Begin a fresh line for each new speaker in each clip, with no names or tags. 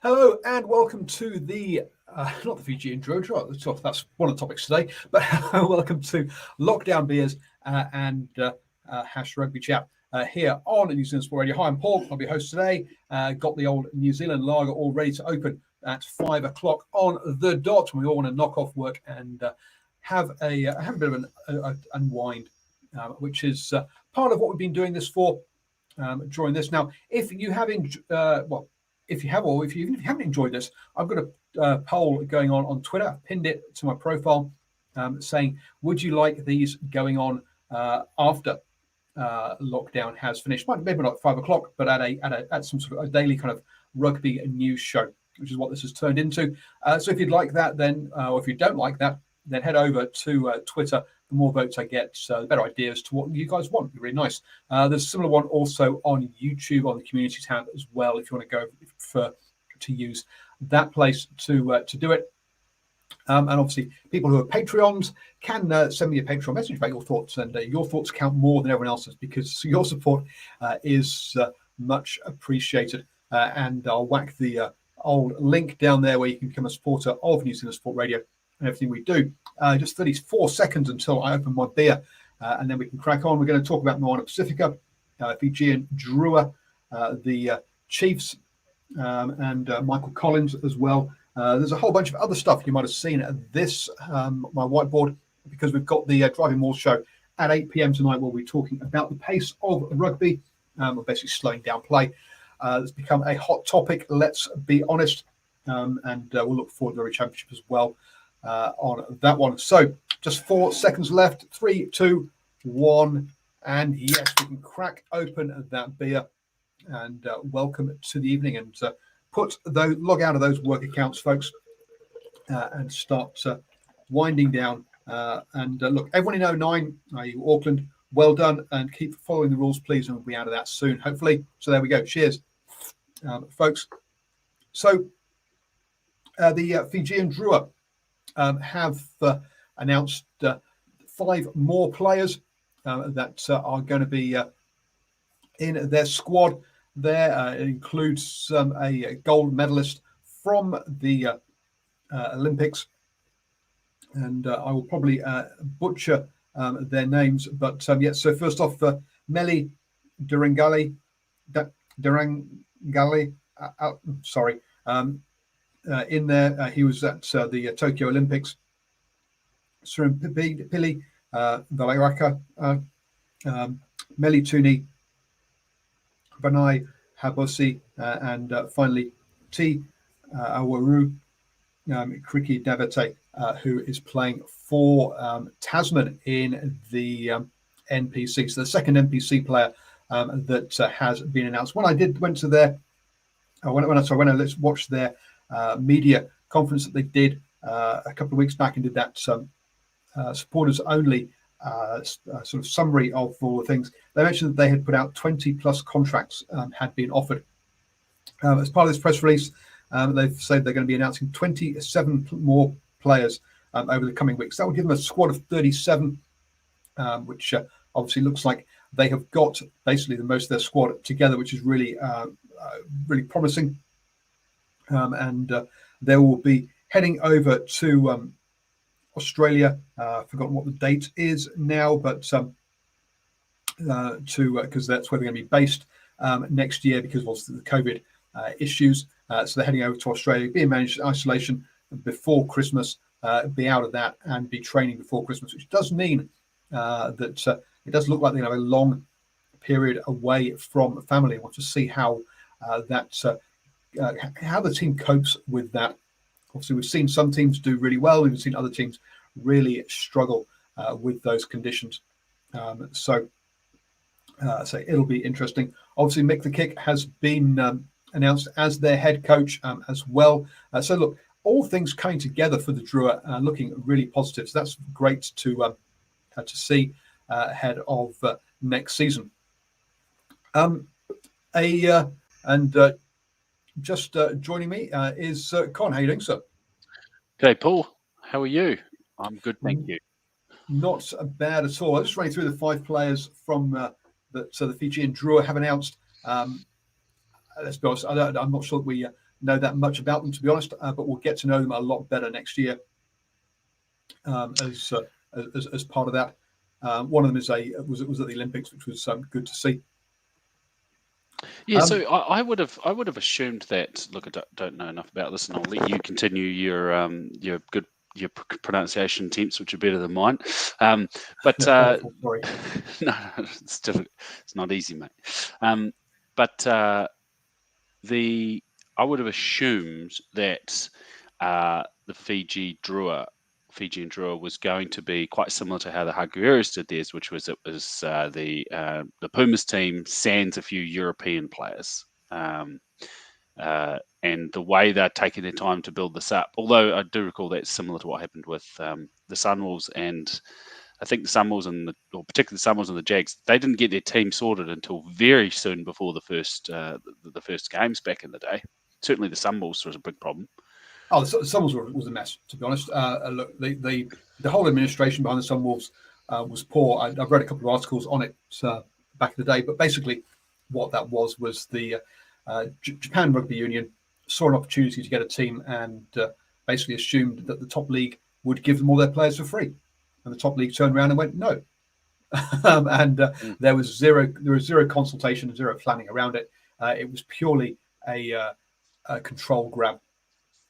Hello and welcome to the, not the Fijian Drua, that's one of the topics today, but welcome to Lockdown Beers and Hash Rugby Chat here on New Zealand Sport Radio. Hi, I'm Paul, I'll be your host today. Got the old New Zealand lager all ready to open at 5 o'clock on the dot. We all want to knock off work and have a bit of an unwind, which is part of what we've been doing this for during this. Now, if you have if you have, or if you haven't enjoyed this, I've got a poll going on Twitter. I've pinned it to my profile saying, would you like these going on after lockdown has finished? Maybe not at 5 o'clock, but at some sort of a daily kind of rugby news show, which is what this has turned into. So if you'd like that, then, or if you don't like that, then head over to Twitter. The more votes I get, the better ideas to what you guys want. It'd be really nice. There's a similar one also on YouTube on the community tab as well, if you want to go to use that place to do it. And obviously, people who are Patreons can send me a Patreon message about your thoughts, and your thoughts count more than everyone else's because your support is much appreciated. And I'll whack the old link down there where you can become a supporter of New Zealand Sport Radio and everything we do. Just 34 seconds until I open my beer, and then we can crack on. We're going to talk about Moana Pasifika, Fijian Drua, the Chiefs, and Michael Collins as well. There's a whole bunch of other stuff you might have seen at this, my whiteboard, because we've got the Driving Maul show at 8 p.m. tonight where we're talking about the pace of rugby. We're basically slowing down play. It's become a hot topic, let's be honest, and we'll look forward to the Rugby Championship as well. On that one. So just 4 seconds left. 3, 2, 1, and yes, we can crack open that beer and welcome to the evening and log out of those work accounts, folks, and start winding down. Look, everyone in 09, you Auckland, well done, and keep following the rules, please, and we'll be out of that soon, hopefully. So there we go. Cheers, folks. So the Fijian Drua have announced 5 more players that are going to be in their squad. There it includes a gold medalist from the Olympics, and I will probably butcher their names. But yeah, so first off, Meli Durangali, sorry. In there, he was at the Tokyo Olympics. Surimpili Valairaka, Melituni, Banai Habosi, and finally T. Awaru Kriki Davete, who is playing for Tasman in the NPC. So the second NPC player that has been announced. When I went to their, when I watched their media conference that they did a couple of weeks back and did that supporters only sort of summary of all the things. They mentioned that they had put out 20 plus contracts had been offered. As part of this press release, they've said they're going to be announcing 27 more players over the coming weeks. That would give them a squad of 37, which obviously looks like they have got basically the most of their squad together, which is really, really promising. And they will be heading over to Australia. I've forgotten what the date is now, but because that's where they're going to be based next year because of the COVID issues. So they're heading over to Australia, being managed in isolation before Christmas, be out of that and be training before Christmas, which does mean that it does look like they're going to have a long period away from family. I want to see how how the team copes with that. Obviously, we've seen some teams do really well. We've seen other teams really struggle with those conditions. So it'll be interesting. Obviously, Mick the Kick has been announced as their head coach as well. So look, all things coming together for the Drua, looking really positive. So that's great to see ahead of next season. Just joining me is Con. How are you doing, sir?
G'day, Paul. How are you? I'm good, thank you.
Not bad at all. I just running through the 5 players from that the Fijian Drua have announced. Let's be honest, I'm not sure that we know that much about them, to be honest, but we'll get to know them a lot better next year as part of that. One of them was at the Olympics, which was good to see.
Yeah, so I would have assumed that. Look, I don't know enough about this, and I'll let you continue your pronunciation attempts, which are better than mine. But
Awful, sorry.
no, it's difficult. It's not easy, mate. But I would have assumed that the Fijian Drua was going to be quite similar to how the Jaguares did theirs, which was the Pumas team sans a few European players. And the way they're taking their time to build this up, although I do recall that's similar to what happened with the Sunwolves, and I think the Sunwolves or particularly the Sunwolves and the Jags, they didn't get their team sorted until very soon before the first games back in the day. Certainly the Sunwolves was a big problem.
Oh, the Sunwolves was a mess, to be honest. Look, the whole administration behind the Sunwolves was poor. I've read a couple of articles on it back in the day, but basically what that was the Japan Rugby Union saw an opportunity to get a team and basically assumed that the top league would give them all their players for free, and the top league turned around and went no, there was zero consultation, zero planning around it. It was purely a control grab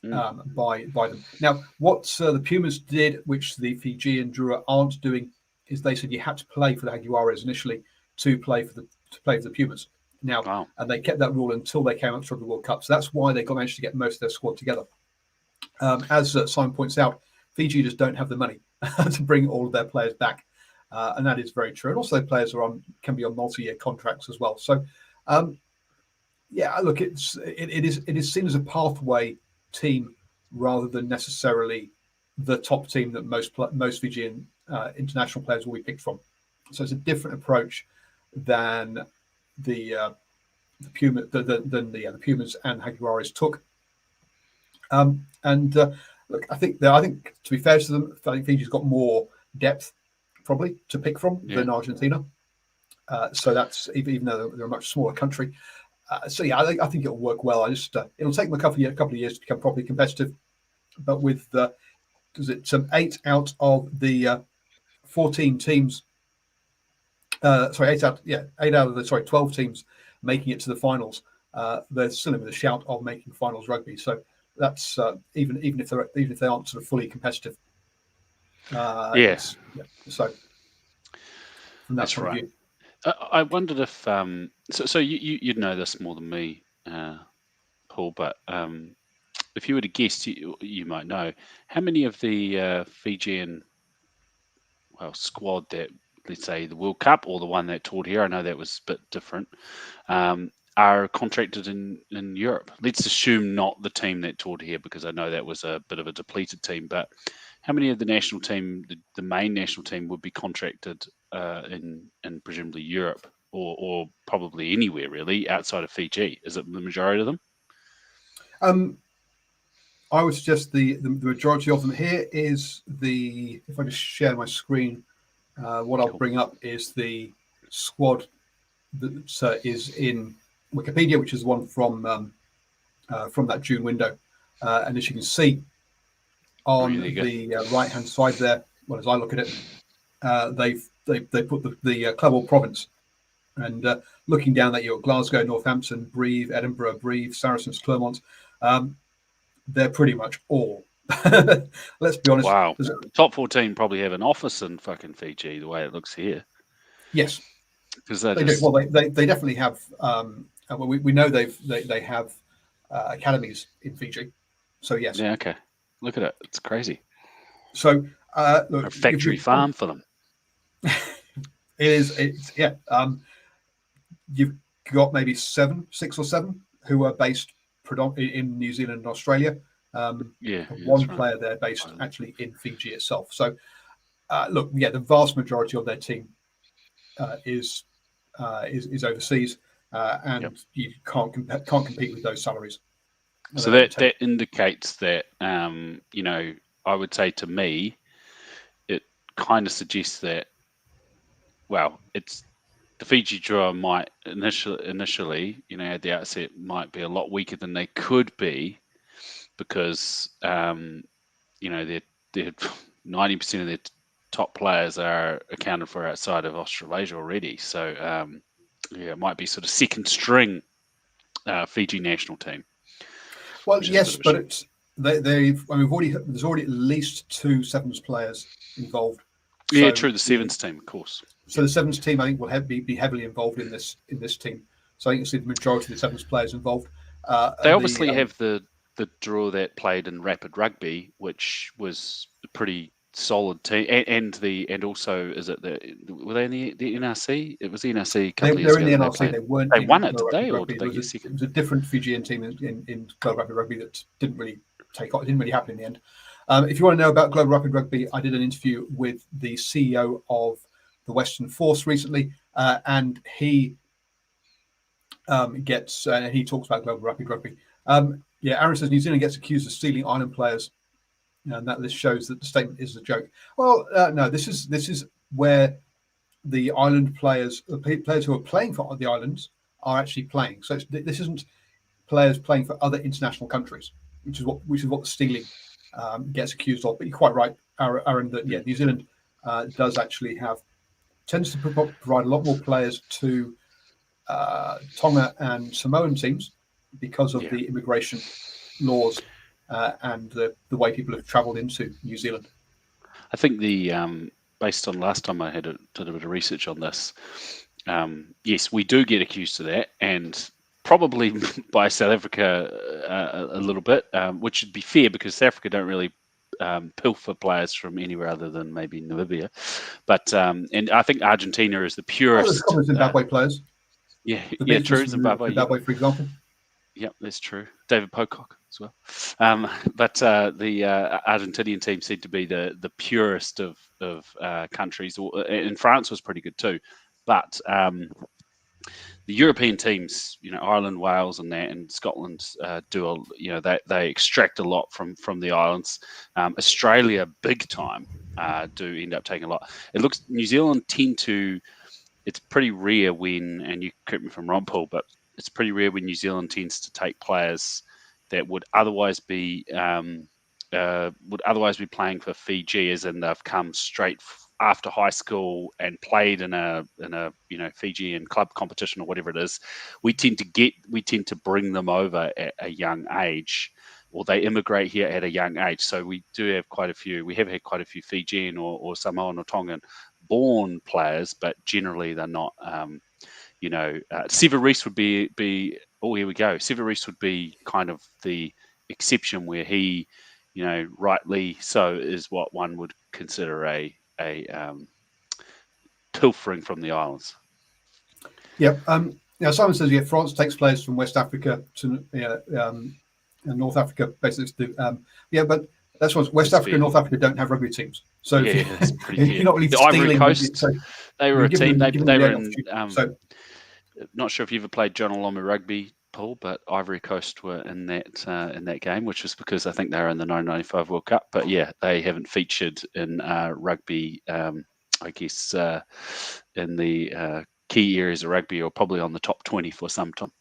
by them. Now, what the Pumas did, which the Fijian Drua aren't doing, is they said you had to play for the Jaguares initially to play for the Pumas. Now,
wow.
And they kept that rule until they came up to the World Cup. So that's why they managed to get most of their squad together. As Simon points out, Fiji just don't have the money to bring all of their players back, and that is very true. And also, players can be on multi-year contracts as well. So, look, it is seen as a pathway team rather than necessarily the top team that most Fijian international players will be picked from. So it's a different approach than the Pumas the Pumas and Jaguares took. Look, I think to be fair to them, I think Fiji's got more depth probably to pick from than Argentina. So that's even though they're a much smaller country. I think it'll work well. It'll take them a couple of years to become properly competitive. But with 8 out of the 14 teams, 8 out of the 12 teams making it to the finals, they're still in with a shout of making finals rugby. So that's even if they aren't sort of fully competitive. So from that point of view.
I wondered if so you'd know this more than me, Paul, but if you were to guess, you might know how many of the Fijian squad that, let's say, the World Cup or the one that toured here, I know that was a bit different, are contracted in Europe. Let's assume not the team that toured here, because I know that was a bit of a depleted team, but how many of the national team, the main national team, would be contracted in presumably Europe or probably anywhere really outside of Fiji? Is it the majority of them?
I would suggest the majority of them here is if I just share my screen, what I'll bring up is the squad that is in Wikipedia, which is the one from that June window. And as you can see on the right-hand side there, as I look at it, they put the club or province. And looking down that, you've got Glasgow, Northampton, Breve, Edinburgh, Breve, Saracens, Clermont. They're pretty much all. Let's be honest.
Wow. Top 14 probably have an office in fucking Fiji, the way it looks here.
Yes.
Because
they do. Well, they definitely have. We know they have academies in Fiji. So yes.
Yeah. Okay. Look at it. It's crazy.
So look,
a factory farm for them.
It's you've got maybe 6 or 7 who are based predominantly in New Zealand and Australia. One player there based actually in Fiji itself. So the vast majority of their team is overseas, and you can't compete with those salaries.
So that indicates that I would say, to me, it kind of suggests that, well, it's the Fiji Drua might initially, at the outset, might be a lot weaker than they could be because, they're 90% of their top players are accounted for outside of Australasia already. So, it might be sort of second string Fiji national team.
Well, yes, but it's they've. I mean, there's already at least 2 sevens players involved.
Yeah, true. The sevens team, of course.
So the sevens team, I think, will be heavily involved in this team. So I think you'll see the majority of the sevens players involved.
They obviously have the draw that played in Rapid Rugby, which was a pretty solid team, and also were they in the NRC? It was the NRC a couple of years ago.
They're in the NRC. They weren't.
They won it, did they, or did they get second?
It was a different Fijian team in Global Rapid Rugby that didn't really take off. It didn't really happen in the end. If you want to know about Global Rapid Rugby, I did an interview with the CEO of the Western Force recently, and he he talks about Global Rapid Rugby. Aaron says New Zealand gets accused of stealing island players, and that list shows that the statement is a joke. Well, no, this is where the island players, the players who are playing for the islands, are actually playing. So this isn't players playing for other international countries, which is what the stealing gets accused of. But you're quite right, Aaron, that New Zealand does actually tends to provide a lot more players to Tonga and Samoan teams because of the immigration laws and the way people have travelled into New Zealand.
I think based on last time I did a bit of research on this, yes, we do get accused of that, and probably by South Africa a little bit, which should be fair because South Africa don't really pilfer players from anywhere other than maybe Namibia. But and I think Argentina is the purest.
There's Zimbabwe players.
True. Zimbabwe,
for example.
Yep, that's true. David Pocock as well. But the Argentinian team seemed to be the purest of countries. And France was pretty good too. But the European teams, Ireland, Wales, and Scotland they extract a lot from the islands. Australia, big time, do end up taking a lot. It looks New Zealand tend to. It's pretty rare when, and you correct me if I'm wrong, Paul, but it's pretty rare when New Zealand tends to take players that would otherwise be playing for Fiji, as in they've come straight after high school and played in a Fijian club competition or whatever it is. We tend to bring them over at a young age, or they immigrate here at a young age. So we do have quite a few. We have had quite a few Fijian or Samoan or Tongan born players, but generally they're not. Severis would be. Oh, here we go. Severis would be kind of the exception where he, rightly so, is what one would consider a pilfering from the islands.
Yeah. Simon says France takes players from West Africa to North Africa, basically. But that's what West Africa and North Africa don't have rugby teams. So
that's pretty
you're not really
the
stealing
Ivory Coast.
So
they were a team. They were in.
Not
sure if you ever played John Alomu rugby, Paul, but Ivory Coast were in that game, which was because I think they were in the 1995 World Cup. But yeah, they haven't featured in rugby. I guess in the key areas of rugby, or probably on the top 20 for some time.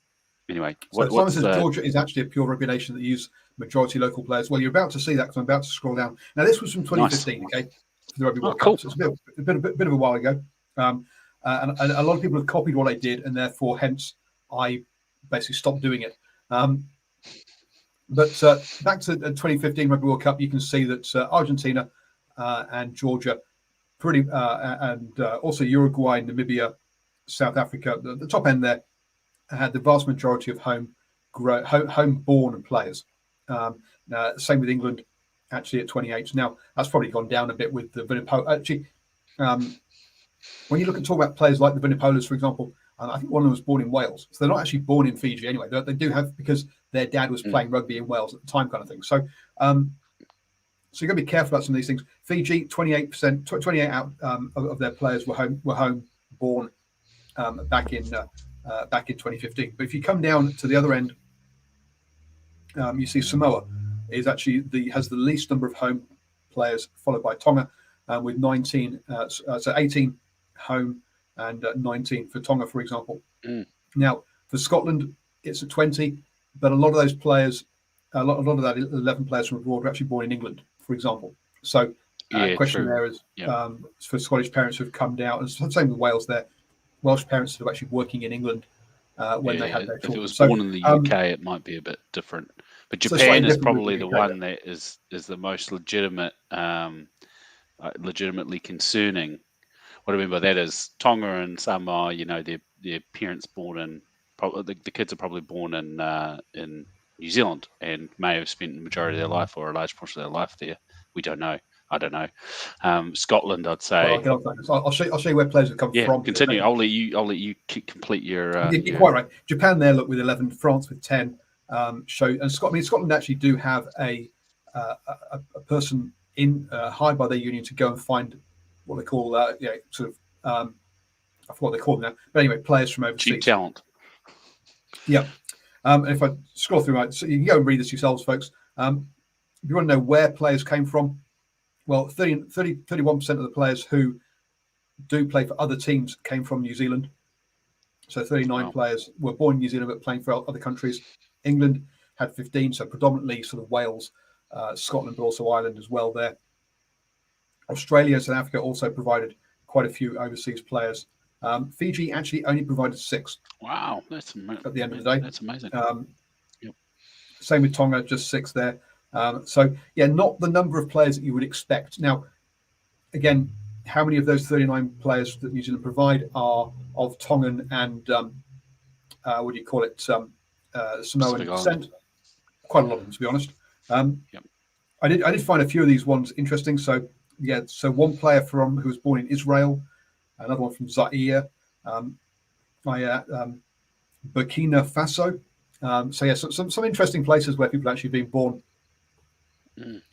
Anyway,
Simon says Georgia is actually a pure rugby nation that use majority local players. Well, you're about to see that because I'm about to scroll down. Now, this was from 2015,
nice.
Okay, for the Rugby World
cool.
Cup. So it's a bit of a while ago. And a lot of people have copied what I did, and therefore, hence, I basically stopped doing it. But back to the 2015 Rugby World Cup, you can see that Argentina and Georgia, and also Uruguay, Namibia, South Africa, the top end there, had the vast majority of home-born players. Same with England, actually at 28. Now that's probably gone down a bit with the Vunipola. Actually, when you talk about players like the Vunipolas, for example, I think one of them was born in Wales, so they're not actually born in Fiji anyway. They do have, because their dad was playing rugby in Wales at the time, kind of thing. So, so you've got to be careful about some of these things. Fiji, 28%, 28 out of their players were home born back in 2015. But if you come down to the other end, you see Samoa is actually has the least number of home players, followed by Tonga with 19, so 18 home, and 19 for Tonga, for example.
Mm.
Now, for Scotland, it's at 20, but a lot of those players, a lot of that 11 players from abroad were actually born in England, for example. So,
Yeah,
question
true.
there is
Yep.
For Scottish parents who've come down, and same with Wales there, Welsh parents that are actually working in England when they had their
If it
children.
was
So,
born in the UK, it might be a bit different. But
so slightly
Japan is
different with
probably
the
the
UK
one that is the most legitimate, legitimately concerning. What I mean by that is Tonga and Samoa. You know, their parents born in. The kids are probably born in New Zealand and may have spent the majority of their life or a large portion of their life there. We don't know. I don't know. Scotland, I'd
Well, I'll
say.
get on to that. I'll show you where players have come
Yeah,
from.
continue. I'll let you complete your.
You're quite right. Japan there, look, with 11, France with 10. Scotland actually do have a person hired by their union to go and find what they call sort of I forgot what they call them now. But anyway, players from overseas.
Cheap talent.
Yeah. And if I scroll through, so you can go and read this yourselves, folks. If you want to know where players came from, well, 31% of the players who do play for other teams came from New Zealand. So 39
Wow.
players were born in New Zealand but playing for other countries. England had 15, so predominantly sort of Wales, Scotland, but also Ireland as well there. Australia and South Africa also provided quite a few overseas players. Fiji actually only provided 6.
Wow,
at the end of the day.
That's amazing.
Yep. Same with Tonga, just 6 there. So yeah, not the number of players that you would expect. Now, again, how many of those 39 players that New Zealand provide are of Tongan and what do you call it, Samoan descent? Quite a lot of them, to be honest.
Yep.
I did find a few of these ones interesting. So yeah, so one player who was born in Israel, another one from Zaire, Burkina Faso. So yeah, some interesting places where people actually been born.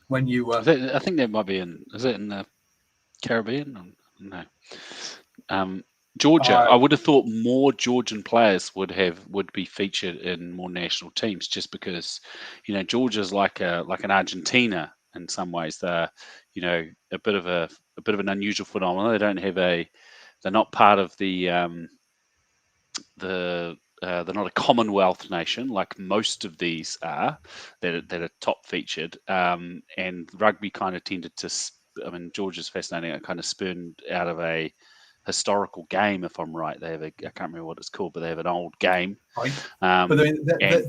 When you,
I think that might be is it in the Caribbean? No. Georgia. I would have thought more Georgian players would be featured in more national teams, just because, Georgia's like an Argentina in some ways. They're, a bit of an unusual phenomenon. They don't have they're not part of they're not a Commonwealth nation like most of these are that are top featured. And rugby kind of tended to. I mean, Georgia's fascinating. It kind of spurned out of a historical game, if I'm right. They have I can't remember what it's called, but they have an old game.
Right. But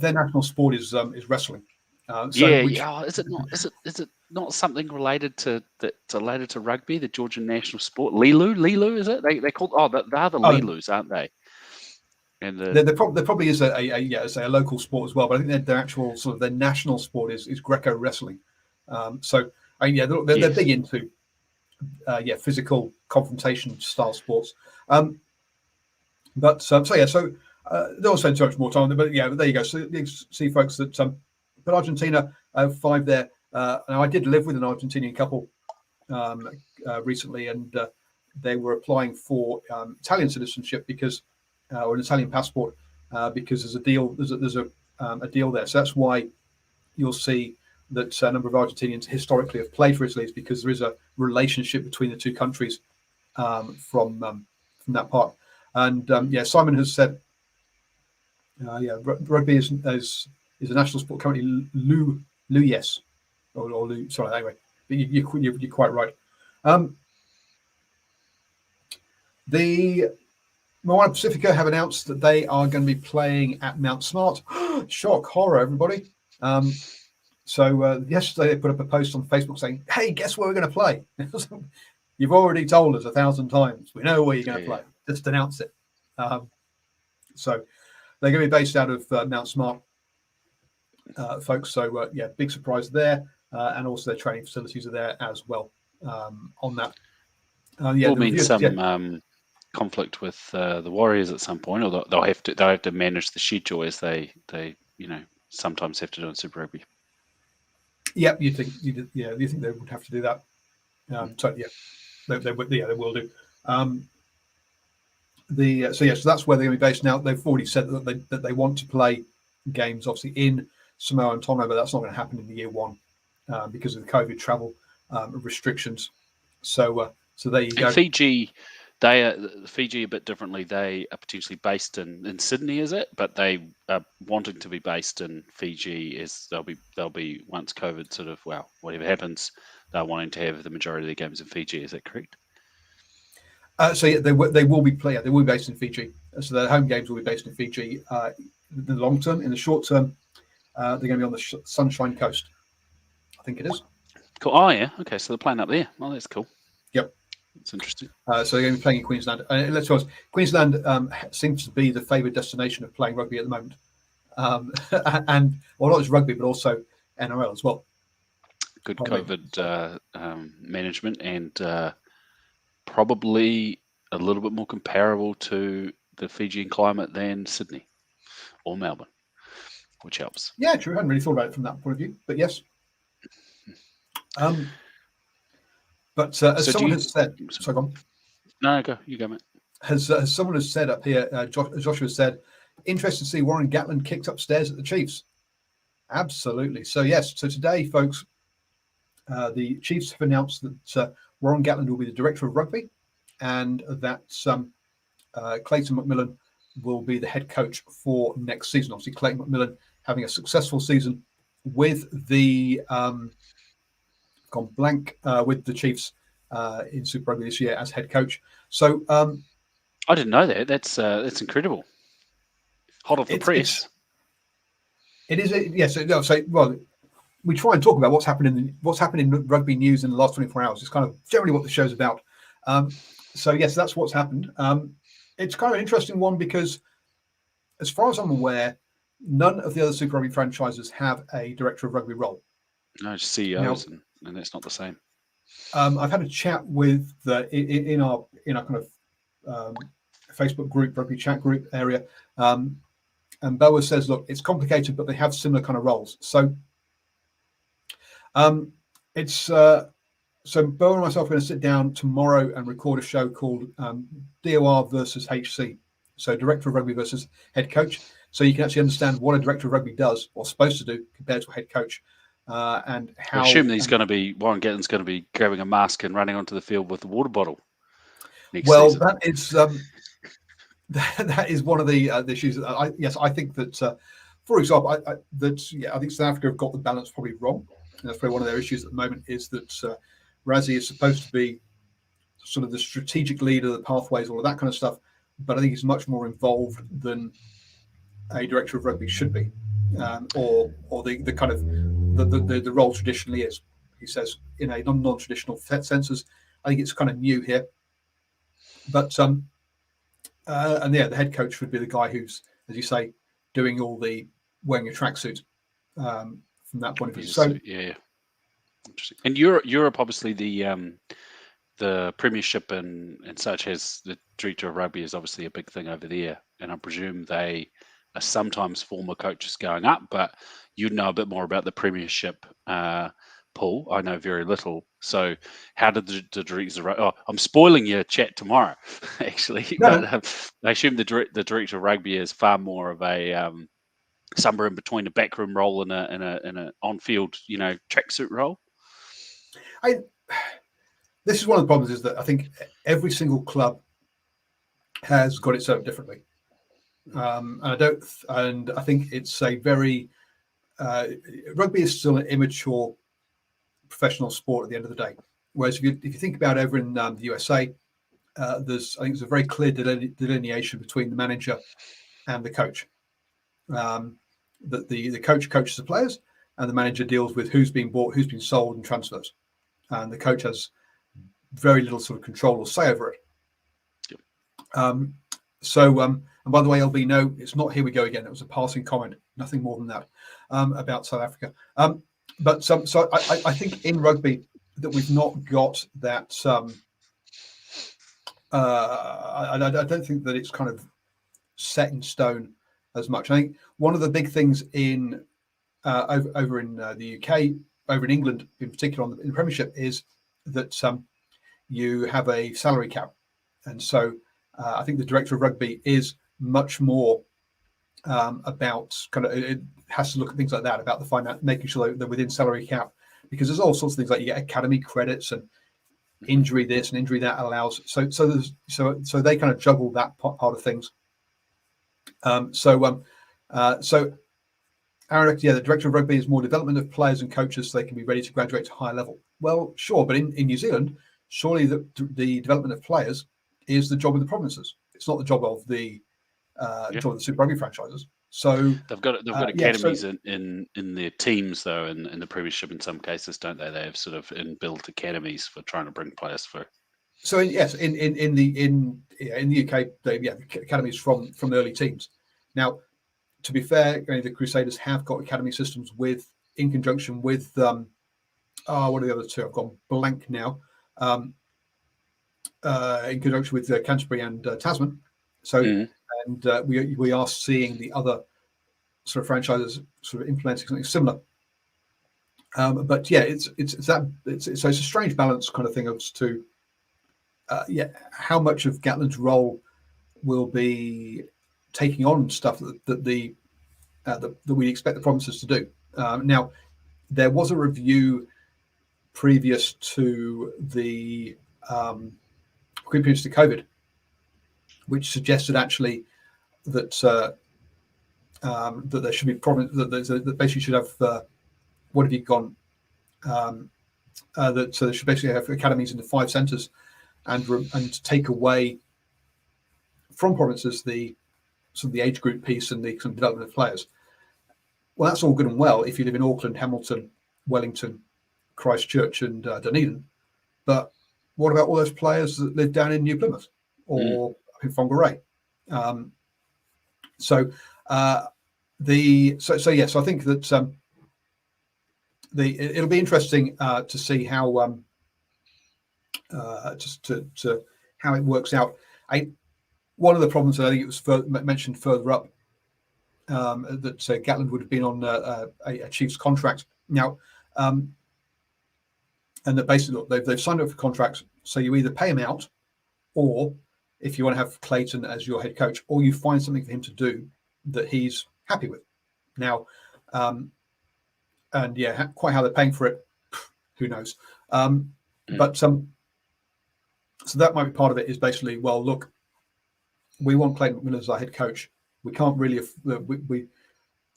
their national sport is wrestling.
Is it not something related to rugby? The Georgian national sport, Lilu, is it? They called they're the Lilus, aren't they? And
there probably is a local sport as well, but I think their actual sort of their national sport is Greco wrestling. So they're big into physical confrontation style sports. Don't spend too much more time, but yeah, there you go. So you see, folks, that but Argentina 5 there. Now I did live with an Argentinian couple recently, and they were applying for Italian citizenship because, or an Italian passport, because there's a deal. There's a deal there. So that's why you'll see that a number of Argentinians historically have played for Italy, is because there is a relationship between the two countries from that part. And Simon has said, rugby is a national sport currently. Yes, or Lou. Sorry, anyway, but you're quite right. The Moana Pasifika have announced that they are going to be playing at Mount Smart. Shock, horror, everybody. So yesterday they put up a post on Facebook saying, "Hey, guess where we're going to play?" You've already told us 1,000 times. We know where you're going to play. Just announce it. So they're going to be based out of Mount Smart, folks. So big surprise there, and also their training facilities are there as well. On that,
will mean some conflict with the Warriors at some point, or they'll have to manage the schedule as they sometimes have to do in Super Rugby.
Yeah, you think they would have to do that? So they will do. So that's where they're going to be based now. They've already said that they want to play games, obviously in Samoa and Tonga, but that's not going to happen in the year one because of the COVID travel restrictions. So there you go.
Fiji, They are Fiji a bit differently. They are potentially based in Sydney, is it? But they are wanting to be based in Fiji. Is they'll be once COVID sort of whatever happens, they're wanting to have the majority of their games in Fiji. Is that correct?
So yeah, they will be They will be based in Fiji. So their home games will be based in Fiji. In the long term, in the short term, they're going to be on the Sunshine Coast. I think it is.
Cool. Oh yeah. Okay. So they're playing up there. Oh, that's cool.
Yep.
It's interesting.
So they're going to be playing in Queensland. Let's be honest, Queensland seems to be the favoured destination of playing rugby at the moment. And not just rugby, but also NRL as well.
Good COVID management and probably a little bit more comparable to the Fijian climate than Sydney or Melbourne, which helps.
Yeah, true. I hadn't really thought about it from that point of view, but yes. But as someone has said, sorry, go on.
No, go. You go, mate.
As someone has said up here, Joshua said, interested to see Warren Gatland kicked upstairs at the Chiefs. Absolutely. So yes. So today, folks, the Chiefs have announced that Warren Gatland will be the director of rugby, and that Clayton McMillan will be the head coach for next season. Obviously, Clayton McMillan having a successful season with the gone blank with the Chiefs in Super Rugby this year as head coach. So
I didn't know that. That's incredible. Hot off the press.
It is. Yes. So well, we try and talk about what's happened in rugby news in the last 24 hours. It's kind of generally what the show's about. So yes, that's what's happened. It's kind of an interesting one because, as far as I'm aware, none of the other Super Rugby franchises have a director of rugby role.
No, just CEOs, and that's not the same.
I've had a chat with in our kind of Facebook group, rugby chat group area, and Boa says, look, it's complicated, but they have similar kind of roles. So it's so Boa and myself are going to sit down tomorrow and record a show called DOR versus HC. So director of rugby versus head coach. So you can actually understand what a director of rugby does or supposed to do compared to a head coach. And how
I assume Warren Gatland's going to be grabbing a mask and running onto the field with a water bottle.
Well, that is that is one of the issues. I think that, for example, I think South Africa have got the balance probably wrong. And that's probably one of their issues at the moment is that Rassie is supposed to be sort of the strategic leader, the pathways, all of that kind of stuff. But I think he's much more involved than a director of rugby should be, or the kind of the role traditionally is. He says in a non-traditional senses. I think it's kind of new here, but and the head coach would be the guy who's, as you say, doing all the wearing a tracksuit from that point of view. So
yeah, interesting. And Europe obviously the Premiership and such has the director of rugby is obviously a big thing over there, and I presume they are sometimes former coaches going up, but you'd know a bit more about the Premiership, Paul. I know very little. So how did the directors of rugby... Oh, I'm spoiling your chat tomorrow, actually.
No.
But I assume the director of rugby is far more of a somewhere in between a backroom role and a on-field, tracksuit role.
This is one of the problems, is that I think every single club has got it set up differently. And I think it's a very rugby is still an immature professional sport at the end of the day. Whereas if you think about over in the USA, I think there's a very clear delineation between the manager and the coach. That the coach coaches the players, and the manager deals with who's being bought, who's been sold, and transfers. And the coach has very little sort of control or say over it.
Yep.
And by the way, LB, no, it's not here we go again. It was a passing comment, nothing more than that, about South Africa. So I think in rugby that we've not got that. I don't think that it's kind of set in stone as much. I think one of the big things in over in the UK, over in England in particular, in the Premiership, is that you have a salary cap, and so I think the director of rugby is much more about kind of, it has to look at things like that, about the finance, making sure that they're within salary cap, because there's all sorts of things like you get academy credits and injury this and injury that allows. So they kind of juggle that part of things. So Aaron, the director of rugby is more development of players and coaches so they can be ready to graduate to higher level. Well, sure, but in New Zealand, surely the development of players is the job of the provinces. It's not the job of the job of the Super Rugby franchises. So
they've got academies in their teams though, in the Premiership in some cases, don't they? They have sort of inbuilt academies for trying to bring players through.
So in the UK, they academies from early teams. Now, to be fair, the Crusaders have got academy systems in conjunction with what are the other two? I've gone blank now. In conjunction with Canterbury and Tasman. So and we are seeing the other sort of franchises sort of implementing something similar. But yeah, it's a strange balance kind of thing as to how much of Gatland's role will be taking on stuff that we expect the provinces to do. Now, there was a review previous to the previous to COVID, which suggested actually that that there should be that basically should have what have you gone that so they should basically have academies in the 5 centres and take away from provinces the sort of the age group piece and the some development of players. Well, that's all good and well if you live in Auckland, Hamilton, Wellington, Christchurch, and Dunedin, but what about all those players that live down in New Plymouth or in Whangarei? So I think that it'll be interesting to see how just to how it works out. One of the problems that I think it was mentioned further up that Gatland would have been on a Chiefs contract now, and that basically they've signed up for contracts. So you either pay him out, or if you want to have Clayton as your head coach, or you find something for him to do that he's happy with. Now, and quite how they're paying for it, who knows? But so that might be part of it. Is basically, well, look, we want Clayton McMillan as our head coach. We can't really. Warren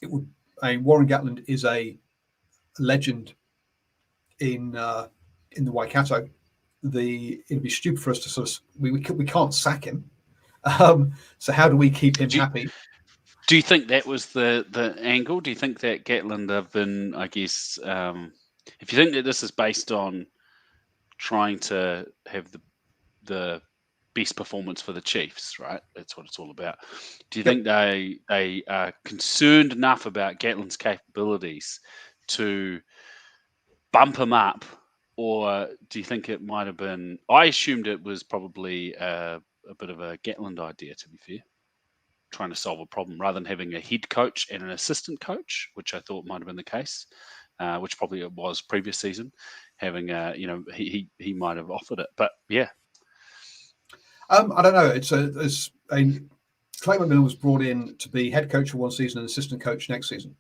Gatland is a legend in the Waikato. It'd be stupid for us to sort of we can't sack him. So how do we keep him happy?
Do you think that was the angle? Do you think that Gatland have been, I guess, if you think that this is based on trying to have the best performance for the Chiefs, right? That's what it's all about. Do you think they are concerned enough about Gatland's capabilities to bump him up, or do you think it might have been? I assumed it was probably a bit of a Gatland idea, to be fair, trying to solve a problem rather than having a head coach and an assistant coach, which I thought might have been the case, which probably it was previous season. Having he might have offered it, but yeah.
I don't know. Clay McMillan was brought in to be head coach for one season and assistant coach next season,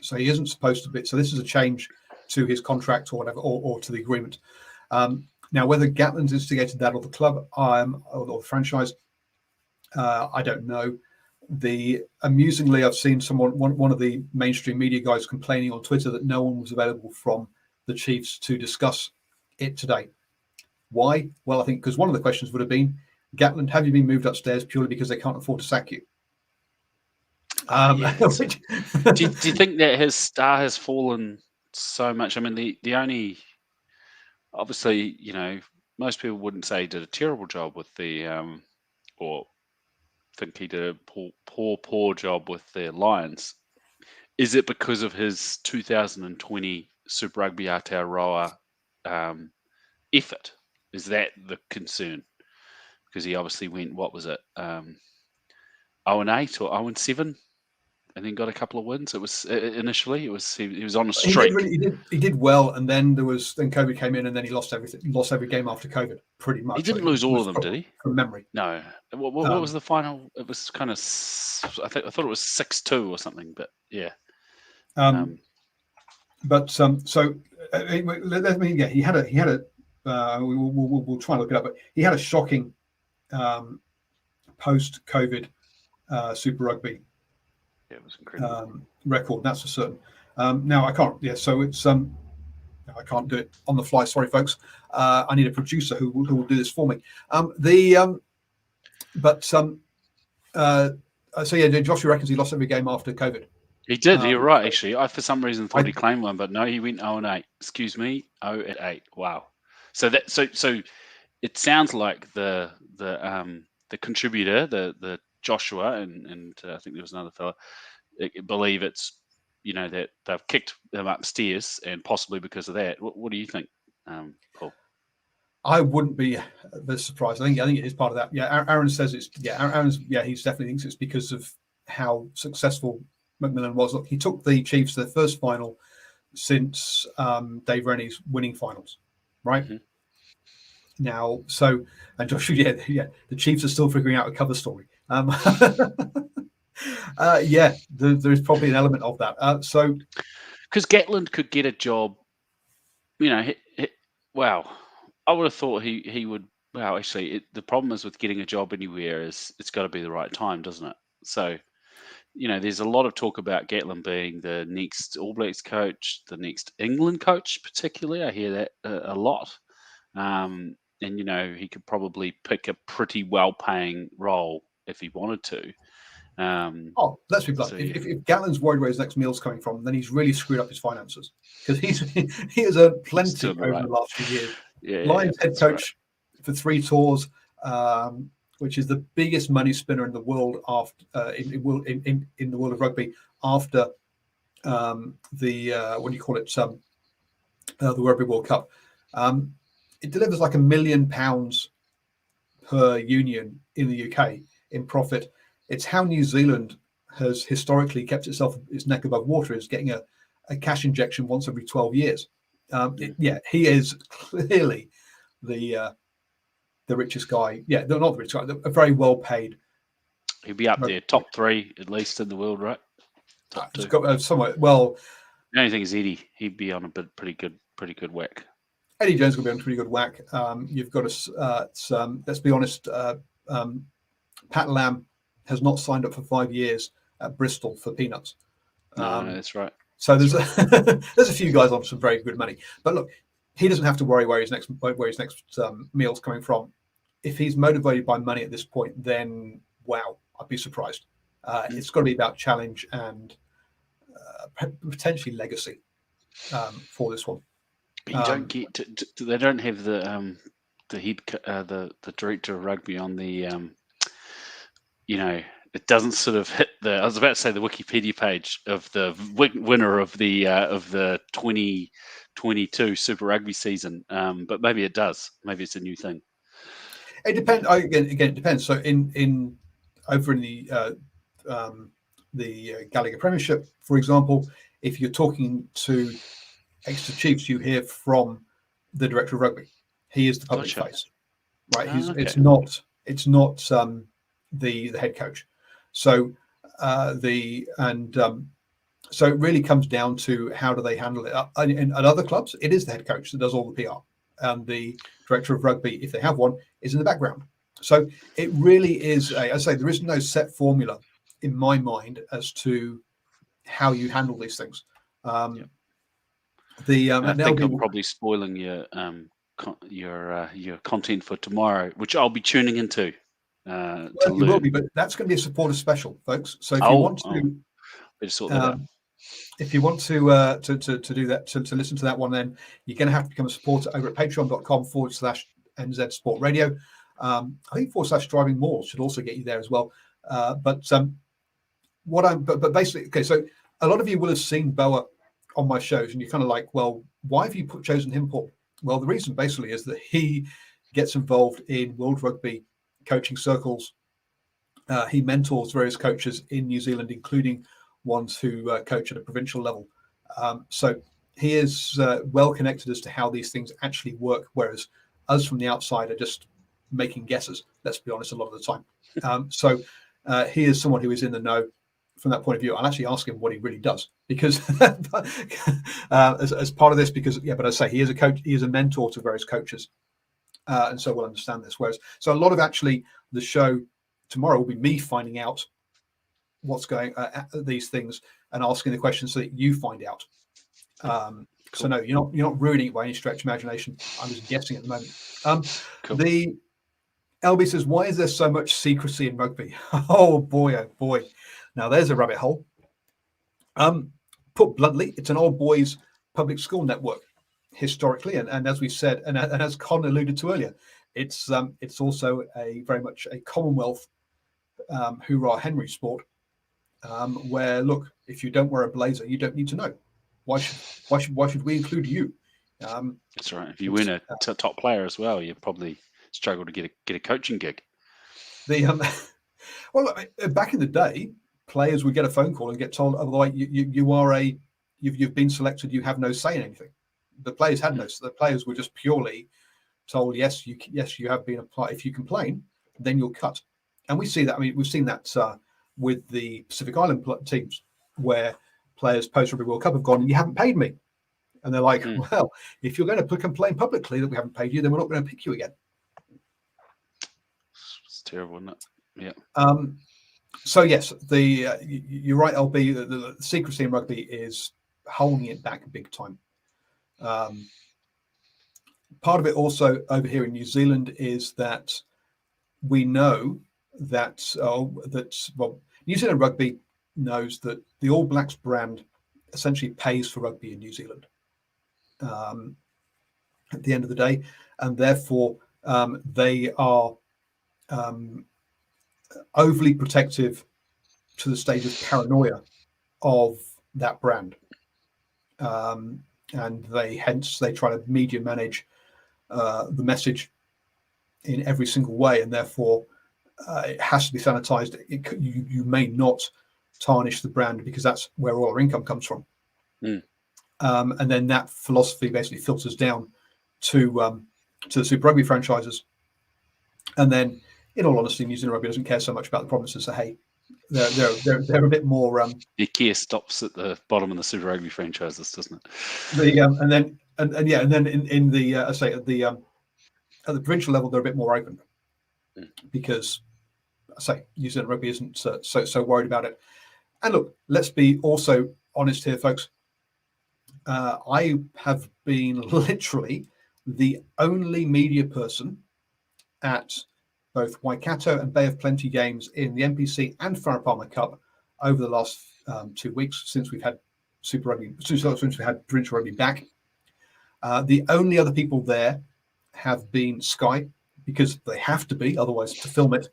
so he isn't supposed to be. So this is a change to his contract or whatever, or to the agreement. Now, whether Gatland's instigated that or the club, or the franchise, I don't know. Amusingly, I've seen one of the mainstream media guys complaining on Twitter that no one was available from the Chiefs to discuss it today. Why? Well, I think because one of the questions would have been, Gatland, have you been moved upstairs purely because they can't afford to sack you?
Do you think that his star has fallen so much? I mean, the only, obviously, most people wouldn't say he did a terrible job with or think he did a poor job with the Lions. Is it because of his 2020 Super Rugby Aotearoa effort? Is that the concern? Because he obviously went, what was it, 0-8 or 0-7, and then got a couple of wins. It was initially he was on a streak.
He did well, and then COVID came in, and then he lost every game after COVID, pretty much.
He didn't lose all of them, did he?
From memory.
No. What was the final? It was kind of, I thought it was 6-2 or something, but yeah.
He had a we'll try and look it up. But he had a shocking post-COVID Super Rugby
Yeah, it was incredible.
record. That's for certain. Now I can't. Yeah, so it's I can't do it on the fly. Sorry, folks. I need a producer who will do this for me. So yeah, Joshua reckons he lost every game after COVID.
He did. You're right. Actually, I for some reason thought he claimed one, but no, he went 0-8. Excuse me, 0-8. Wow. So it sounds like the contributor, the Joshua, and I think there was another fella, believe it's that they've kicked them upstairs, and possibly because of that. What do you think, Paul?
I wouldn't be surprised. I think it is part of that. Yeah, Aaron says it's Aaron's he definitely thinks it's because of how successful McMillan was. Look, he took the Chiefs to their first final since Dave Rennie's winning finals, right? Mm-hmm. Now, and Joshua, the Chiefs are still figuring out a cover story. There is probably an element of that.
Because Gatland could get a job, wow. I would have thought he would. Well, actually, the problem is with getting a job anywhere is it's got to be the right time, doesn't it? So, there's a lot of talk about Gatland being the next All Blacks coach, the next England coach, particularly. I hear that a lot. And he could probably pick a pretty well-paying role if he wanted to.
Let's be blunt. So, if Gatland's worried where his next meal's coming from, then he's really screwed up his finances, because he has earned plenty over the last few years. Lions head coach for 3 tours, which is the biggest money spinner in the world after in the world of rugby after the Rugby World Cup. It delivers like £1 million per union in the UK in profit. It's how New Zealand has historically kept its neck above water, is getting a cash injection once every 12 years. He is clearly the richest guy. Yeah, not the richest guy, a very well paid.
He'll be up there, top 3 at least in the world, right? Top 2.
Got, somewhere. Well,
the only thing is Eddie. He'd be on a pretty good whack.
Eddie Jones will be on a pretty good whack. You've got let's be honest. Pat Lam has not signed up for 5 years at Bristol for peanuts.
No, that's right.
So there's a few guys on some very good money, but look, he doesn't have to worry where his next meal's coming from. If he's motivated by money at this point, then wow, I'd be surprised. It's got to be about challenge and potentially legacy for this one.
But you don't get they don't have the head the director of rugby on the it doesn't sort of hit the. I was about to say the Wikipedia page of the winner of the 2022 Super Rugby season, but maybe it does. Maybe it's a new thing.
It depends. Again, it depends. So in over in the Gallagher Premiership, for example, if you're talking to Exeter Chiefs, you hear from the director of rugby. He is the public face, right? Okay. It's not the head coach. So so it really comes down to how do they handle it. At other clubs, it is the head coach that does all the PR, and the director of rugby, if they have one, is in the background. So it really is. I say there is no set formula in my mind as to how you handle these things. I think
I'm probably spoiling your content for tomorrow, which I'll be tuning into.
You will be, but that's going to be a supporter special, folks. So if you want to,
sort that out.
If you want to do that, to listen to that one, then you're going to have to become a supporter over at patreon.com/NZ Sport Radio. I think /Driving Malls should also get you there as well. But basically, okay. So a lot of you will have seen Boa on my shows, and you're kind of like, well, why have you chosen him, Paul? Well, the reason basically is that he gets involved in World Rugby coaching circles. He mentors various coaches in New Zealand, including ones who coach at a provincial level. So he is well connected as to how these things actually work, whereas us from the outside are just making guesses, let's be honest, a lot of the time. So he is someone who is in the know from that point of view. I'll actually ask him what he really does, because as part of this, because but I say he is a coach, he is a mentor to various coaches and so we'll understand this. Whereas, so a lot of actually the show tomorrow will be me finding out what's going these things and asking the questions so that you find out. So no, you're not ruining it by any stretch of imagination. I'm just guessing at the moment. The LB says, why is there so much secrecy in rugby? Oh boy. Now there's a rabbit hole. Put bluntly, it's an old boys public school network historically, and as we said, and as Con alluded to earlier, it's also a very much a Commonwealth hoorah Henry sport, where look, if you don't wear a blazer, you don't need to know. Why should we include you?
That's right. If you win a top player as well, you probably struggle to get a coaching gig.
Well, back in the day, players would get a phone call and get told, "Oh, by the way, you've been selected. You have no say in anything." The players had no. The players were just purely told, "Yes, you have been applied. If you complain, then you'll cut." And we see that. I mean, we've seen that with the Pacific Island teams, where players post Rugby World Cup have gone, "You haven't paid me," and they're like, "Well, if you're going to complain publicly that we haven't paid you, then we're not going to pick you again."
It's terrible, isn't it? Yeah.
So yes, you're right, LB. The secrecy in rugby is holding it back big time. Part of it also over here in New Zealand is that we know that New Zealand Rugby knows that the All Blacks brand essentially pays for rugby in New Zealand at the end of the day, and therefore they are overly protective to the stage of paranoia of that brand, and they try to media manage the message in every single way, and therefore it has to be sanitized. You may not tarnish the brand because that's where all our income comes from. And then that philosophy basically filters down to the Super Rugby franchises, and then in all honesty, New Zealand Rugby doesn't care so much about the provinces. So hey, they're a bit more.
Your care stops at the bottom of the Super Rugby franchises, doesn't it?
And then in the I say at the provincial level, they're a bit more open because I say New Zealand Rugby isn't so worried about it. And look, let's be also honest here, folks. I have been literally the only media person at both Waikato and Bay of Plenty games in the NPC and Farah Palmer Cup over the last 2 weeks since we've had Super Rugby, since we had provincial rugby back. The only other people there have been Sky, because they have to be, otherwise to film it.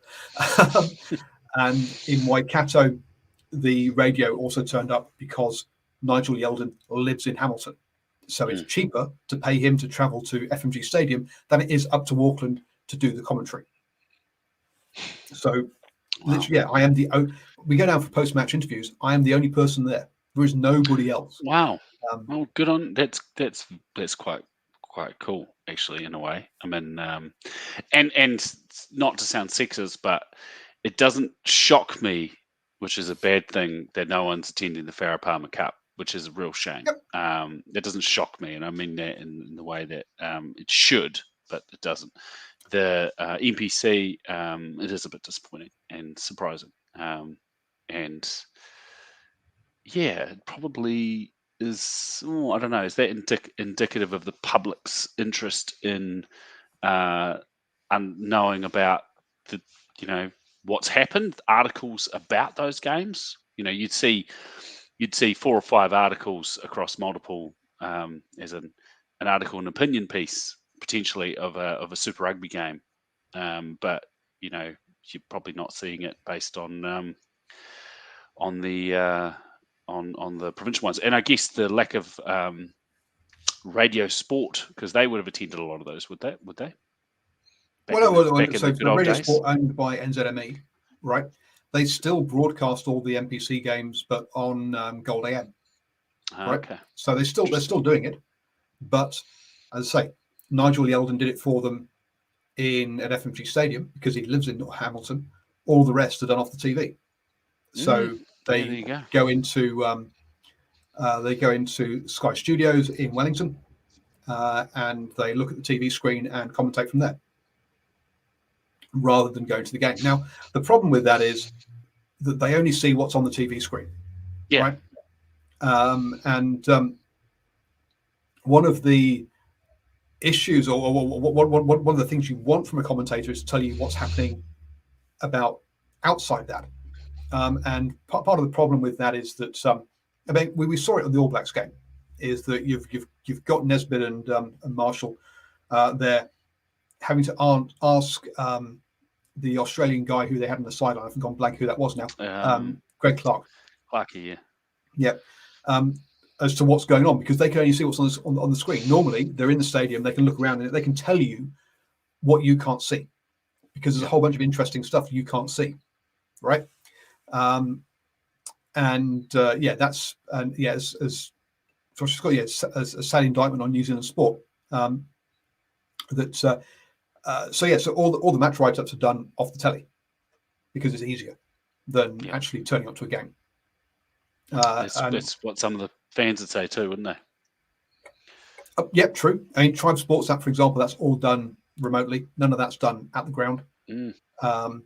And in Waikato, the radio also turned up because Nigel Yeldon lives in Hamilton. So it's cheaper to pay him to travel to FMG Stadium than it is up to Auckland to do the commentary. So, literally, yeah, I am we go down for post-match interviews. I am the only person there. There is nobody else.
Wow. Well, good on. That's quite cool, actually, in a way. I mean, and not to sound sexist, but it doesn't shock me, which is a bad thing, that no one's attending the Farah Palmer Cup, which is a real shame. Yep. It doesn't shock me, and I mean that in the way that it should, but it doesn't. The NPC, it is a bit disappointing and surprising, and yeah, it probably is. I don't know. Is that indicative of the public's interest in knowing about what's happened? Articles about those games. You'd see 4 or 5 articles across multiple, as an article and opinion piece potentially of a Super Rugby game, but you're probably not seeing it based on the provincial ones, and I guess the lack of radio sport, because they would have attended a lot of those, would they? So
the radio sport owned by NZME, right? They still broadcast all the NPC games, but on Gold AM, right? Okay. So they're still doing it, but as I say, Nigel Yeldon did it for them at FMG Stadium because he lives in Hamilton. All the rest are done off the TV. So they go into Sky Studios in Wellington, and they look at the TV screen and commentate from there, rather than going to the game. Now, the problem with that is that they only see what's on the TV screen, right? And one of the issues, or one of the things you want from a commentator, is to tell you what's happening about outside that. And part of the problem with that is that I mean, we saw it on the All Blacks game, is that you've got Nesbitt and Marshall there having to ask the Australian guy who they had on the sideline. I've gone blank who that was now. Greg Clark.
Clarky,
yeah. As to what's going on, because they can only see what's on the screen. Normally, they're in the stadium, they can look around and they can tell you what you can't see, because there's a whole bunch of interesting stuff you can't see, right? That's as Josh Scott, as a sad indictment on New Zealand sport. So all the match write-ups are done off the telly because it's easier than actually turning up to a game.
That's what some of the fans would say too, wouldn't they?
Yep, true. I mean, Tribe Sports app, for example, that's all done remotely. None of that's done at the ground. If I'm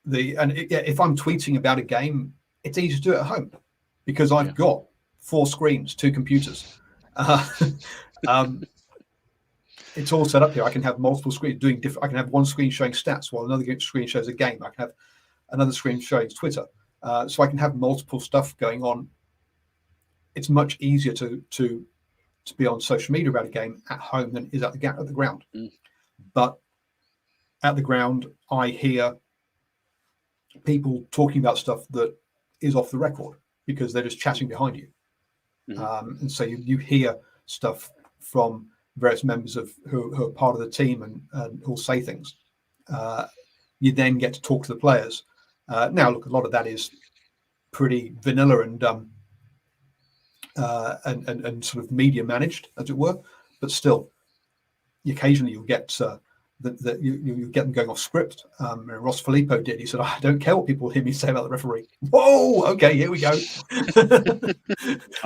tweeting about a game, it's easy to do it at home because I've got 4 screens, 2 computers. It's all set up here. I can have multiple screens doing different. I can have one screen showing stats while another screen shows a game. I can have another screen showing Twitter. So I can have multiple stuff going on. It's much easier to be on social media about a game at home than it is at the ground. But at the ground, I hear people talking about stuff that is off the record because they're just chatting behind you. And so you hear stuff from various members who are part of the team and who'll say things. You then get to talk to the players. Now, look, a lot of that is pretty vanilla and sort of media managed, as it were. But still, occasionally you'll get you get them going off script. Ross Filippo did. He said, "I don't care what people hear me say about the referee." Whoa, okay, here we go.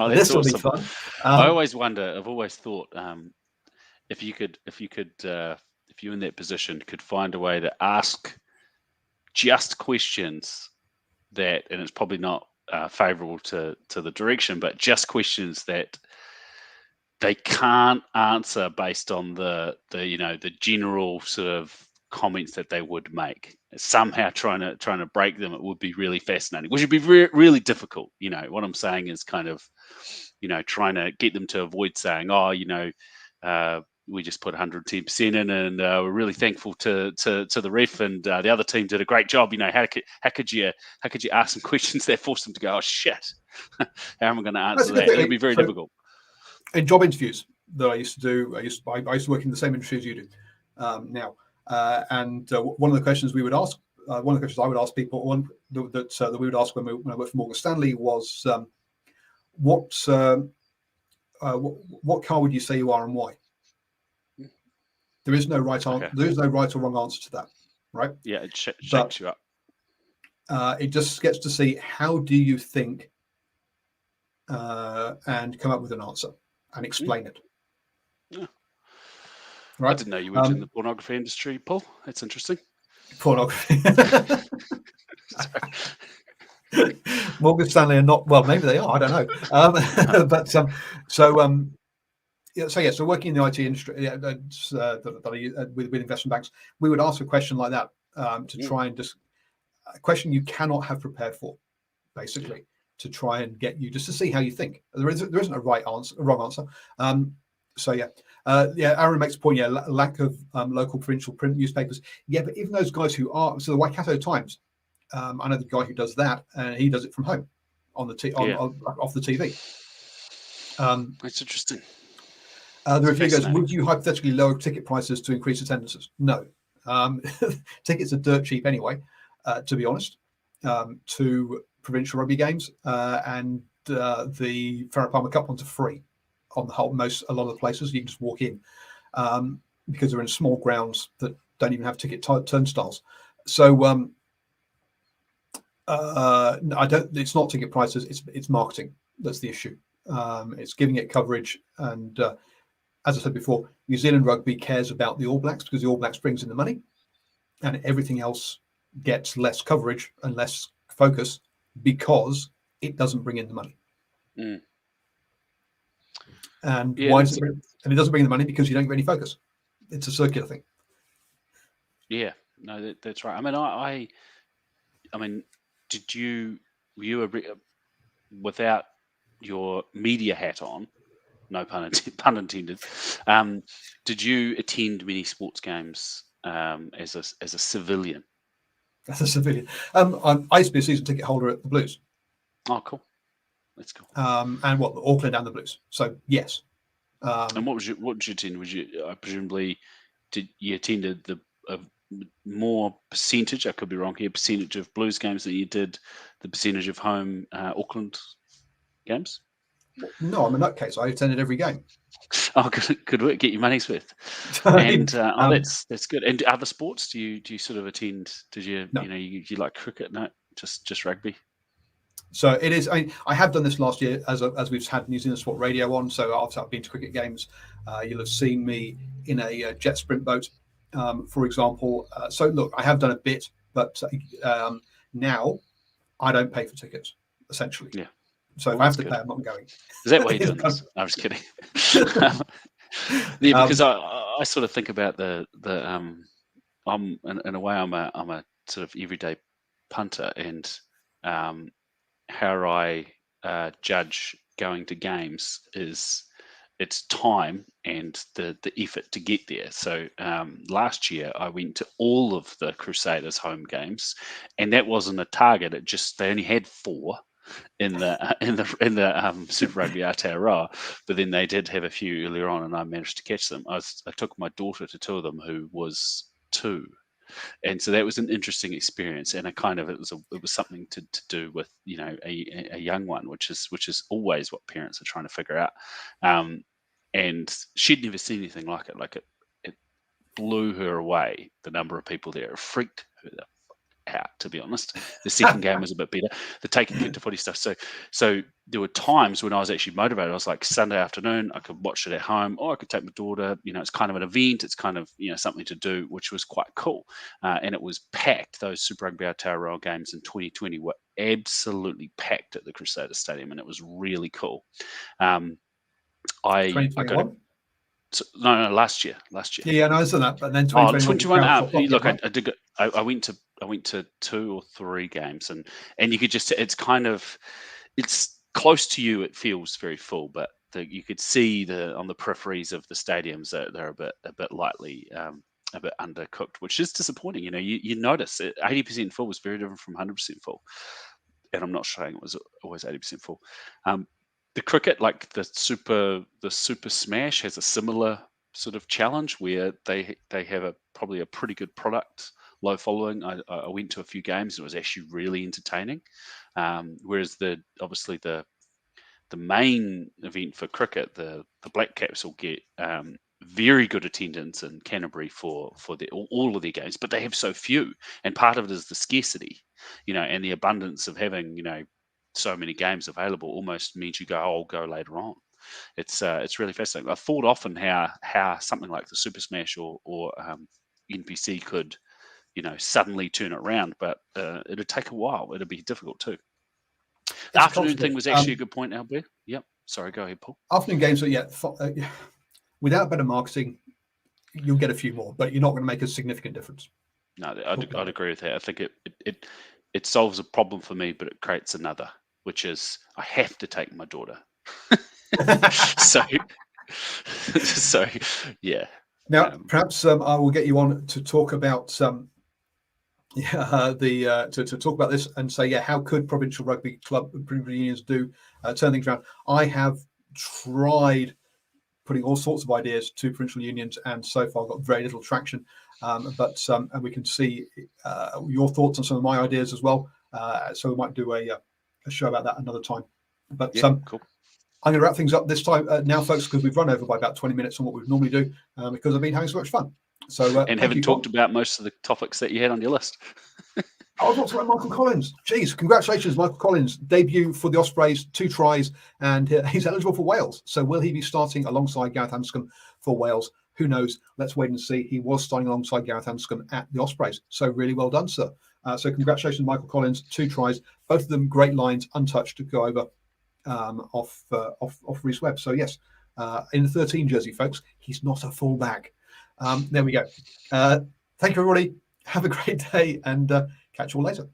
This will be fun. I've always thought if you're in that position, could find a way to ask just questions that, and it's probably not favourable to the direction, but just questions that they can't answer based on the general sort of comments that they would make. Somehow trying to break them, it would be really fascinating, which would be really difficult. What I'm saying is kind of, trying to get them to avoid saying, we just put 110% in, and we're really thankful to the ref, and the other team did a great job. How could you ask some questions that force them to go, oh shit, how am I going to answer that? It'd be very difficult.
In job interviews that I used to do, I used to work in the same industry as you do now, and one of the questions we would ask, one of the questions I would ask people, that we would ask when I worked for Morgan Stanley was, what car would you say you are and why? There is no right answer. Okay. There is no right or wrong answer to that, right?
Yeah, it shakes you up.
It just gets to see how do you think, and come up with an answer and explain it.
Yeah.
Right.
I didn't know you worked in the pornography industry, Paul. That's interesting.
Pornography. Morgan Stanley are not. Well, maybe they are. I don't know. So working in the IT industry with investment banks, we would ask a question like that to try and just a question you cannot have prepared for, basically, to try and get you just to see how you think. There isn't a right answer, a wrong answer. Aaron makes a point. Yeah, lack of local provincial print newspapers. Yeah, but even those guys who are the Waikato Times, I know the guy who does that, and he does it from home on the off the TV.
That's interesting.
The review goes, would you hypothetically lower ticket prices to increase attendances? No. Tickets are dirt cheap anyway, to be honest, to provincial rugby games, and the Farah Palmer Cup ones are free on the whole. A lot of the places you can just walk in because they're in small grounds that don't even have ticket turnstiles. So I don't. It's not ticket prices. It's marketing that's the issue. It's giving it coverage and as I said before, New Zealand Rugby cares about the All Blacks because the All Blacks brings in the money, and everything else gets less coverage and less focus because it doesn't bring in the money.
Mm.
And why does it bring? And it doesn't bring in the money because you don't get any focus. It's a circular thing.
Yeah, no, that's right. I mean, I mean, were you without your media hat on? No pun intended. Did you attend many sports games as a civilian?
As a civilian, I used to be a season ticket holder at the Blues.
Oh, cool. That's cool.
And what, the Auckland and the Blues. So yes.
And what did you attend? Was you presumably you attended the more percentage? I could be wrong here. Percentage of Blues games than you did the percentage of home Auckland games?
No, I'm a nutcase. I attended every game.
Oh, good work. Get your money's worth. And that's good. And other sports? Do you sort of attend? Did you
No.
you like cricket? No, just rugby.
So it is. I have done this last year as we've had New Zealand Sport Radio on. So I've been to cricket games. You'll have seen me in a jet sprint boat, for example. So look, I have done a bit, but now I don't pay for tickets essentially.
Yeah.
So if I have to pay, I'm not going.
Is that why you're doing this? I'm just kidding. Yeah, because I sort of think about the I'm in a way I'm a sort of everyday punter, and how I judge going to games is it's time and the effort to get there. So last year I went to all of the Crusaders home games, and that wasn't a target. It just they only had 4 in the Super Rugby Aotearoa, but then they did have a few earlier on, and I managed to catch them. I took my daughter to 2 of them, who was 2. And so that was an interesting experience, and it was something to do with a young one, which is always what parents are trying to figure out. And she'd never seen anything like it. Like it blew her away. The number of people there, it freaked her out, to be honest. The second game was a bit better. The taking kick to footy stuff. So there were times when I was actually motivated. I was like, Sunday afternoon, I could watch it at home, or I could take my daughter. It's kind of an event. It's kind of something to do, which was quite cool. And it was packed. Those Super Rugby Aotearoa games in 2020 were absolutely packed at the Crusader Stadium, and it was really cool. I got no, last year.
Yeah, no, I saw that. But then
2021. Look, I did. I went to 2 or 3 games, and you could just. It's kind of, it's close to you. It feels very full, but you could see on the peripheries of the stadiums that they're a bit lightly, a bit undercooked, which is disappointing. You notice 80% full was very different from 100% full, and I'm not saying it was always 80% full. The cricket, like the Super Smash, has a similar sort of challenge where they have probably a pretty good product, low following. I went to a few games and it was actually really entertaining. Whereas obviously the main event for cricket, the Black Caps will get very good attendance in Canterbury for all of their games, but they have so few, and part of it is the scarcity, and the abundance of having so many games available almost means you go, I'll go later on. It's really fascinating. I've thought often how something like the Super Smash or NPC could, suddenly turn it around, but it'd take a while. It'd be difficult too. The afternoon thing was actually a good point, Albert. Yep. Sorry, go ahead, Paul.
Afternoon games, without better marketing, you'll get a few more, but you're not going to make a significant difference.
No, I'd agree with that. I think it solves a problem for me, but it creates another, which is I have to take my daughter. so yeah.
Now, perhaps I will get you on to talk about to talk about this and say, how could provincial rugby unions turn things around? I have tried putting all sorts of ideas to provincial unions, and so far got very little traction. But and we can see your thoughts on some of my ideas as well. So we might do a show about that another time. But
cool.
I'm going to wrap things up this time now, folks, because we've run over by about 20 minutes on what we normally do, because I've been having so much fun. So
and haven't talked about most of the topics that you had on your list.
I was talking about Michael Collins. Jeez, congratulations, Michael Collins. Debut for the Ospreys, 2 tries, and he's eligible for Wales. So will he be starting alongside Gareth Anscombe for Wales? Who knows? Let's wait and see. He was starting alongside Gareth Anscombe at the Ospreys. So really well done, sir. So congratulations, Michael Collins. 2 tries, both of them great lines, untouched to go over off Rhys Webb. So yes, in the 13 jersey, folks, he's not a fullback. There we go. Thank you, everybody. Have a great day, and catch you all later.